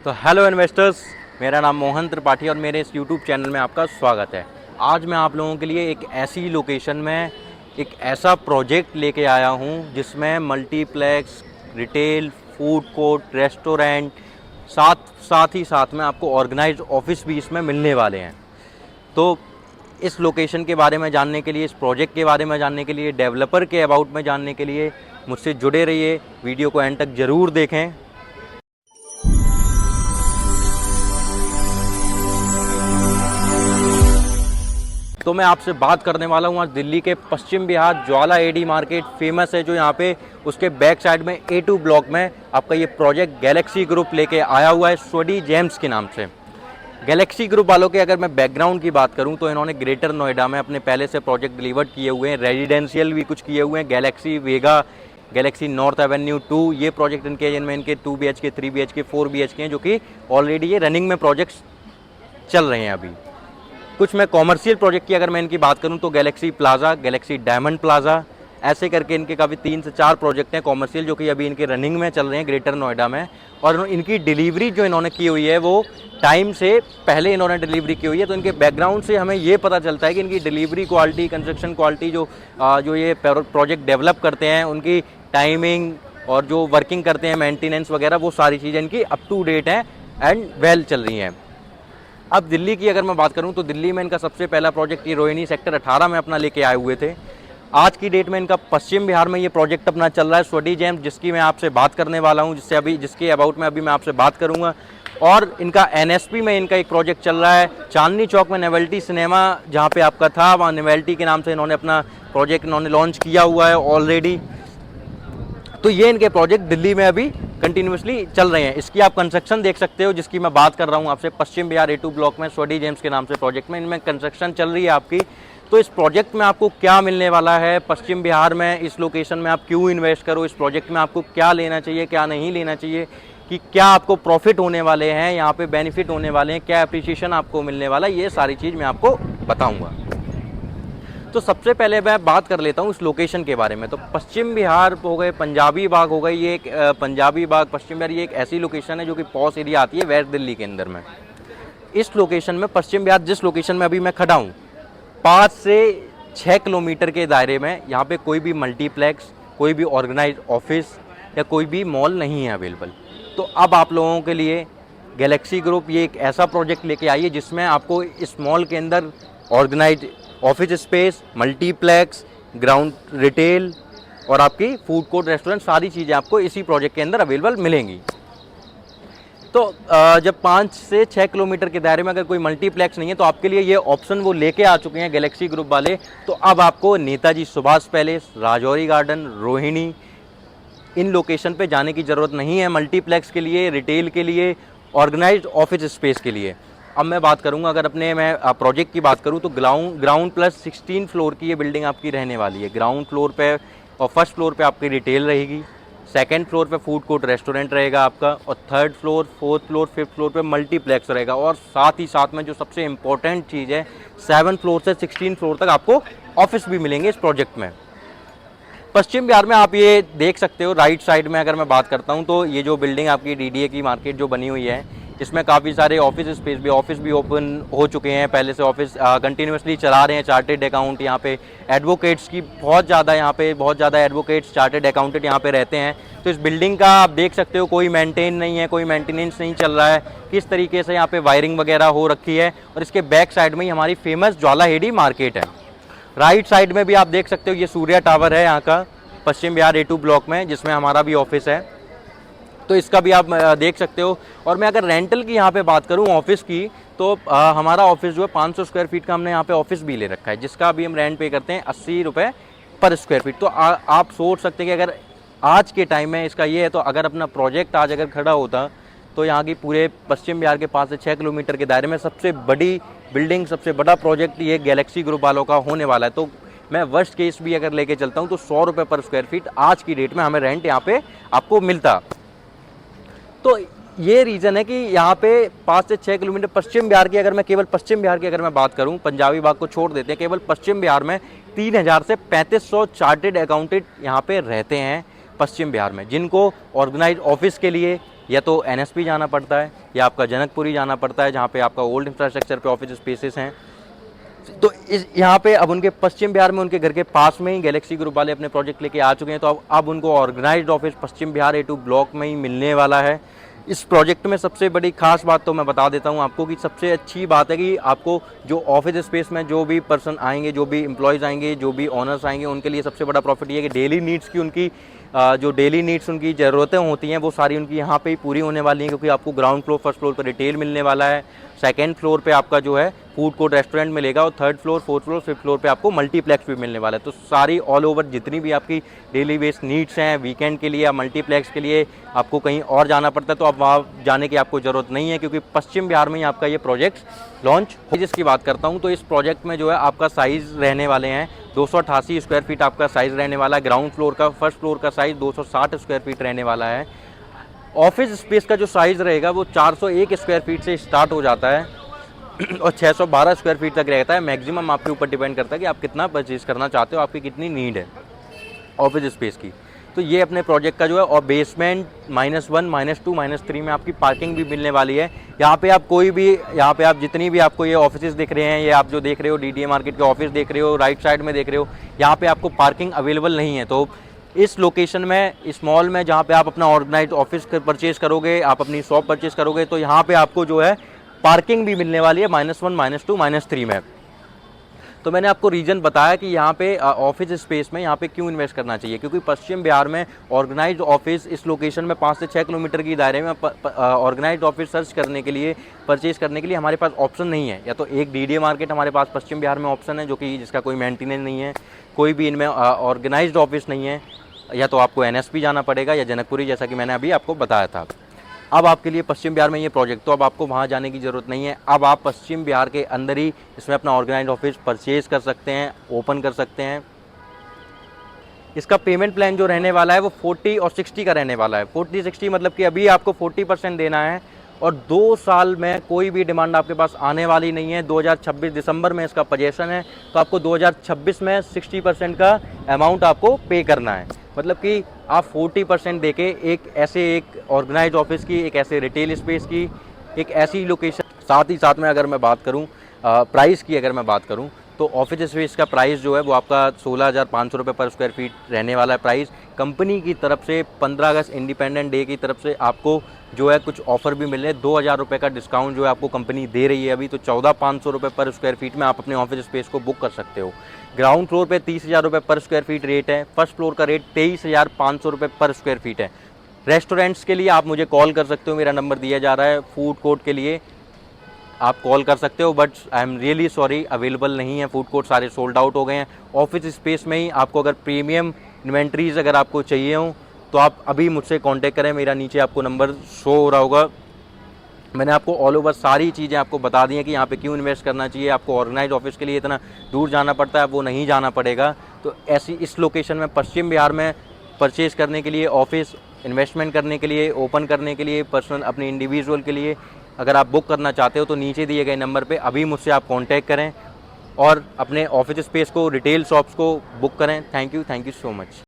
तो hello investors, मेरा नाम मोहन त्रिपाठी और मेरे इस यूट्यूब चैनल में आपका स्वागत है। आज मैं आप लोगों के लिए एक ऐसी लोकेशन में एक ऐसा प्रोजेक्ट लेके आया हूं जिसमें multiplex, retail, food court, restaurant, साथ ही साथ में आपको ऑर्गेनाइज्ड ऑफिस भी इसमें मिलने वाले हैं। तो इस लोकेशन के बारे में जानने के लिए, इस प्रोजेक्ट के बारे में जानने के लिए, डेवलपर के अबाउट में जानने के लिए मुझसे जुड़े रहिए। वीडियो को एंड तक ज़रूर देखें। तो मैं आपसे बात करने वाला हूँ आज दिल्ली के पश्चिम बिहार ज्वाला एडी मार्केट फेमस है, जो यहाँ पे उसके बैक साइड में A2 ब्लॉक में आपका ये प्रोजेक्ट गैलेक्सी ग्रुप लेके आया हुआ है स्वडी जेम्स के नाम से। गैलेक्सी ग्रुप वालों के अगर मैं बैकग्राउंड की बात करूँ तो इन्होंने ग्रेटर नोएडा में अपने पहले से प्रोजेक्ट डिलीवर किए हुए हैं, रेजिडेंशियल भी कुछ किए हुए हैं। गैलेक्सी वेगा, गैलेक्सी नॉर्थ एवेन्यू 2, ये प्रोजेक्ट इनके जिनमें इनके 2 BHK, 3 BHK, 4 BHK हैं, जो कि ऑलरेडी ये रनिंग में प्रोजेक्ट्स चल रहे हैं। अभी कुछ मैं कॉमर्शियल प्रोजेक्ट की अगर मैं इनकी बात करूं तो Galaxy plaza, Galaxy diamond plaza, ऐसे करके इनके काफ़ी 3 से 4 प्रोजेक्ट हैं कॉमर्शियल, जो कि अभी इनके रनिंग में चल रहे हैं ग्रेटर नोएडा में। और इनकी डिलीवरी जो इन्होंने की हुई है वो टाइम से पहले इन्होंने डिलीवरी की हुई है। तो इनके बैकग्राउंड से हमें ये पता चलता है कि इनकी डिलीवरी क्वालिटी, कंस्ट्रक्शन क्वालिटी, जो ये प्रोजेक्ट डेवलप करते हैं, उनकी टाइमिंग और जो वर्किंग करते हैं, मेंटेनेंस वगैरह, वो सारी चीज़ें इनकी अप टू डेट हैं एंड वेल चल रही हैं। अब दिल्ली की अगर मैं बात करूं तो दिल्ली में इनका सबसे पहला प्रोजेक्ट ये रोहिणी सेक्टर 18 में अपना लेके आए हुए थे। आज की डेट में इनका पश्चिम बिहार में ये प्रोजेक्ट अपना चल रहा है स्वडी जेम्स, जिसकी मैं आपसे बात करने वाला हूं, जिसके अबाउट में अभी मैं आपसे बात करूंगा। और इनका NSP में इनका एक प्रोजेक्ट चल रहा है चांदनी चौक में, नोवेल्टी सिनेमा जहाँ पे आपका था, वहाँ नोवेल्टी के नाम से इन्होंने अपना प्रोजेक्ट लॉन्च किया हुआ है ऑलरेडी। तो ये इनके प्रोजेक्ट दिल्ली में अभी कंटिन्यूसली चल रहे हैं। इसकी आप कंस्ट्रक्शन देख सकते हो, जिसकी मैं बात कर रहा हूँ आपसे, पश्चिम बिहार A2 ब्लॉक में स्वडी जेम्स के नाम से प्रोजेक्ट में इनमें कंस्ट्रक्शन चल रही है आपकी। तो इस प्रोजेक्ट में आपको क्या मिलने वाला है, पश्चिम बिहार में इस लोकेशन में आप क्यों इन्वेस्ट करो, इस प्रोजेक्ट में आपको क्या लेना चाहिए, क्या नहीं लेना चाहिए, कि क्या आपको प्रॉफिट होने वाले हैं, यहाँ पे बेनिफिट होने वाले हैं, क्या अप्रिसिएशन आपको मिलने वाला है, ये सारी चीज़ मैं आपको बताऊँगा। तो सबसे पहले मैं बात कर लेता हूँ इस लोकेशन के बारे में। तो पश्चिम बिहार हो गए, पंजाबी बाग हो गई, ये एक पंजाबी बाग पश्चिम बिहार, ये एक ऐसी लोकेशन है जो कि पॉस एरिया आती है वेस्ट दिल्ली के अंदर में। इस लोकेशन में पश्चिम बिहार, जिस लोकेशन में अभी मैं खड़ा हूँ, 5 से 6 किलोमीटर के दायरे में यहाँ पे कोई भी मल्टीप्लेक्स, कोई भी ऑर्गेनाइज ऑफिस या कोई भी मॉल नहीं है अवेलेबल। तो अब आप लोगों के लिए गैलेक्सी ग्रुप ये एक ऐसा प्रोजेक्ट लेके आई है जिसमें आपको इस मॉल के अंदर organise office space, multiplex, ground retail और आपकी फूड कोर्ट, रेस्टोरेंट, सारी चीज़ें आपको इसी प्रोजेक्ट के अंदर अवेलेबल मिलेंगी। तो जब 5 से 6 किलोमीटर के दायरे में अगर कोई मल्टीप्लेक्स नहीं है तो आपके लिए ये ऑप्शन वो लेके आ चुके हैं गैलेक्सी ग्रुप वाले। तो अब आपको नेताजी सुभाष पैलेस, राजौरी गार्डन, रोहिणी, इन लोकेशन पे जाने की ज़रूरत नहीं है मल्टीप्लेक्स के लिए, रिटेल के लिए, ऑर्गेनाइज्ड ऑफिस स्पेस के लिए। अब मैं बात करूंगा, अगर मैं प्रोजेक्ट की बात करूं तो ग्राउंड प्लस 16 फ्लोर की ये बिल्डिंग आपकी रहने वाली है। ग्राउंड फ्लोर पे और फर्स्ट फ्लोर पे आपकी रिटेल रहेगी, सेकंड फ्लोर पे फूड कोर्ट रेस्टोरेंट रहेगा आपका, और third floor, fourth floor, fifth floor पे मल्टीप्लेक्स रहेगा। और साथ ही साथ में जो सबसे इंपॉर्टेंट चीज़ है, 7 फ्लोर से 16 फ्लोर तक आपको ऑफिस भी मिलेंगे इस प्रोजेक्ट में। पश्चिम बिहार में आप ये देख सकते हो, राइट साइड में अगर मैं बात करता हूँ तो ये जो बिल्डिंग आपकी DDA की मार्केट जो बनी हुई है, इसमें काफ़ी सारे ऑफिस भी ओपन हो चुके हैं। पहले से ऑफिस कंटिन्यूसली चला रहे हैं। चार्टेड अकाउंट यहाँ पे, एडवोकेट्स की बहुत ज़्यादा एडवोकेट्स, चार्टेड अकाउंटेंट यहाँ पे रहते हैं। तो इस बिल्डिंग का आप देख सकते हो कोई मेंटेन नहीं है, कोई मेंटेनेंस नहीं चल रहा है, किस तरीके से यहाँ पे वायरिंग वगैरह हो रखी है। और इसके बैक साइड में ही हमारी फेमस ज्वाला एडी मार्केट है। राइट साइड में भी आप देख सकते हो ये सूर्या टावर है यहाँ का, पश्चिम बिहार A2 ब्लॉक में, जिसमें हमारा भी ऑफिस है। तो इसका भी आप देख सकते हो। और मैं अगर रेंटल की यहाँ पे बात करूँ ऑफिस की, तो हमारा ऑफिस जो है 500 स्क्वायर फीट का हमने यहाँ पे ऑफिस भी ले रखा है, जिसका अभी हम रेंट पे करते हैं 80 रुपये पर स्क्वायर फीट। तो आप सोच सकते हैं कि अगर आज के टाइम में इसका ये है, तो अगर अपना प्रोजेक्ट आज अगर खड़ा होता तो यहाँ की पूरे पश्चिम बिहार के 5 से 6 किलोमीटर के दायरे में सबसे बड़ी बिल्डिंग, सबसे बड़ा प्रोजेक्ट ये गैलेक्सी ग्रुप वालों का होने वाला है। तो मैं वर्स्ट केस भी अगर लेके चलता हूँ तो 100 रुपये पर स्क्वायर फीट आज की डेट में हमें रेंट यहाँ पे आपको मिलता। तो ये रीज़न है कि यहाँ पे 5 से 6 किलोमीटर पश्चिम बिहार की, अगर मैं केवल पश्चिम बिहार की अगर मैं बात करूँ, पंजाबी बाग को छोड़ देते हैं, केवल पश्चिम बिहार में 3000 से 3500 चार्टेड अकाउंटेंट यहाँ पे रहते हैं पश्चिम बिहार में, जिनको ऑर्गेनाइज ऑफिस के लिए या तो NSP जाना पड़ता है या आपका जनकपुरी जाना पड़ता है, जहाँ पे आपका ओल्ड इंफ्रास्ट्रक्चर पे ऑफिस स्पेसेस हैं। तो इस यहाँ पे अब उनके पश्चिम बिहार में उनके घर के पास में ही गैलेक्सी ग्रुप वाले अपने प्रोजेक्ट लेके आ चुके हैं। तो अब उनको ऑर्गेनाइज्ड ऑफिस पश्चिम बिहार A2 ब्लॉक में ही मिलने वाला है। इस प्रोजेक्ट में सबसे बड़ी खास बात तो मैं बता देता हूँ आपको कि सबसे अच्छी बात है कि आपको जो ऑफिस स्पेस में जो भी पर्सन आएंगे, जो भी एम्प्लॉयज़ आएंगे, जो भी ओनर्स आएंगे, उनके लिए सबसे बड़ा प्रॉफिट ये है कि डेली नीड्स की उनकी जो डेली नीड्स उनकी ज़रूरतें होती हैं वो सारी उनकी यहाँ पे ही पूरी होने वाली हैं, क्योंकि आपको ग्राउंड फ्लोर, फर्स्ट फ्लोर पर रिटेल मिलने वाला है, सेकंड फ्लोर पे आपका जो है फूड कोर्ट रेस्टोरेंट मिलेगा, और third floor, fourth floor, fifth floor पे आपको मल्टीप्लेक्स भी मिलने वाला है। तो सारी ऑल ओवर जितनी भी आपकी डेली बेस्ड नीड्स हैं, वीकेंड के लिए या मल्टीप्लेक्स के लिए आपको कहीं और जाना पड़ता है तो अब वहाँ जाने की आपको ज़रूरत नहीं है, क्योंकि पश्चिम बिहार में ही आपका ये प्रोजेक्ट लॉन्च हो। जिसकी बात करता हूँ तो इस प्रोजेक्ट में जो है आपका साइज़ रहने वाले हैं 288 स्क्वायर फीट आपका साइज़ रहने वाला है। ग्राउंड फ्लोर का, फर्स्ट फ्लोर का साइज़ 260 स्क्वायर फीट रहने वाला है। ऑफिस स्पेस का जो साइज़ रहेगा वो 401 स्क्वायर फीट से स्टार्ट हो जाता है और 612 स्क्वायर फीट तक रहता है। मैक्सिमम आपके ऊपर डिपेंड करता है कि आप कितना परचेज़ करना चाहते हो, आपकी कितनी नीड है ऑफिस स्पेस की। तो ये अपने प्रोजेक्ट का जो है, और बेसमेंट -1, -2, -3 में आपकी पार्किंग भी मिलने वाली है। यहाँ पे आप कोई भी, यहाँ पे आप जितनी भी आपको ये ऑफिसेज दिख रहे हैं, ये आप जो देख रहे हो DDA मार्केट के ऑफिस देख रहे हो, राइट साइड में देख रहे हो, यहाँ पे आपको पार्किंग अवेलेबल नहीं है। तो इस लोकेशन में, इस मॉल में जहाँ पे आप अपना ऑर्गेनाइज्ड ऑफिस परचेज करोगे, आप अपनी शॉप परचेज करोगे, तो यहाँ पे आपको जो है पार्किंग भी मिलने वाली है -1, -2, -3 में। तो मैंने आपको रीज़न बताया कि यहाँ पे ऑफिस स्पेस में यहाँ पे क्यों इन्वेस्ट करना चाहिए, क्योंकि पश्चिम बिहार में ऑर्गेनाइज्ड ऑफिस इस लोकेशन में 5 से 6 किलोमीटर की दायरे में ऑर्गेनाइज्ड ऑफिस सर्च करने के लिए, परचेज करने के लिए हमारे पास ऑप्शन नहीं है। या तो एक DDA मार्केट हमारे पास पश्चिम बिहार में ऑप्शन है, जो कि जिसका कोई मेंटेनेंस नहीं है, कोई भी इनमें ऑर्गेनाइज्ड ऑफिस नहीं है, या तो आपको NSP जाना पड़ेगा या जनकपुरी, जैसा कि मैंने अभी आपको बताया था। अब आपके लिए पश्चिम बिहार में ये प्रोजेक्ट, तो अब आपको वहाँ जाने की ज़रूरत नहीं है। अब आप पश्चिम बिहार के अंदर ही इसमें अपना ऑर्गेनाइज्ड ऑफिस परचेज कर सकते हैं, ओपन कर सकते हैं। इसका पेमेंट प्लान जो रहने वाला है वो 40 और 60 का रहने वाला है। 40-60 मतलब कि अभी आपको 40% देना है और 2 साल में कोई भी डिमांड आपके पास आने वाली नहीं है। 2026 दिसंबर में इसका पोजेसन है, तो आपको 2026 में 60% का अमाउंट आपको पे करना है। मतलब कि आप 40% देके एक ऑर्गेनाइज्ड ऑफिस की, एक ऐसे रिटेल स्पेस की, एक ऐसी लोकेशन, साथ ही साथ में अगर मैं बात करूं प्राइस की, अगर मैं बात करूं तो ऑफिस स्पेस का प्राइस जो है वो आपका 16,500 रुपये पर स्क्वायर फीट रहने वाला है प्राइस। कंपनी की तरफ से 15 अगस्त इंडिपेंडेंट डे की तरफ से आपको जो है कुछ ऑफर भी मिल रहे हैं। 2,000 रुपये का डिस्काउंट जो है आपको कंपनी दे रही है अभी, तो 14,500 रुपये पर स्क्वायर फीट में आप अपने ऑफिस स्पेस को बुक कर सकते हो। ग्राउंड फ्लोर पे 30,000 रुपये पर स्क्वायर फीट रेट है। फर्स्ट फ्लोर का रेट 23,500 रुपये पर स्क्वायर फीट है। रेस्टोरेंट्स के लिए आप मुझे कॉल कर सकते हो, मेरा नंबर दिया जा रहा है। फूड कोर्ट के लिए आप कॉल कर सकते हो, but I am really sorry available नहीं है, फूड कोर्ट सारे सोल्ड आउट हो गए हैं। ऑफिस स्पेस में ही आपको अगर प्रीमियम इन्वेंट्रीज अगर आपको चाहिए हो तो आप अभी मुझसे कांटेक्ट करें, मेरा नीचे आपको नंबर शो हो रहा होगा। मैंने आपको ऑल ओवर सारी चीज़ें आपको बता दी हैं कि यहाँ पे क्यों इन्वेस्ट करना चाहिए। आपको ऑर्गेनाइज ऑफिस के लिए इतना दूर जाना पड़ता है, वो नहीं जाना पड़ेगा। तो ऐसी इस लोकेशन में पश्चिम बिहार में परचेज़ करने के लिए, ऑफिस इन्वेस्टमेंट करने के लिए, ओपन करने के लिए, पर्सनल अपने इंडिविजुअल के लिए अगर आप बुक करना चाहते हो तो नीचे दिए गए नंबर पे अभी मुझसे आप कांटेक्ट करें और अपने ऑफिस स्पेस को, रिटेल शॉप्स को बुक करें। Thank you so much.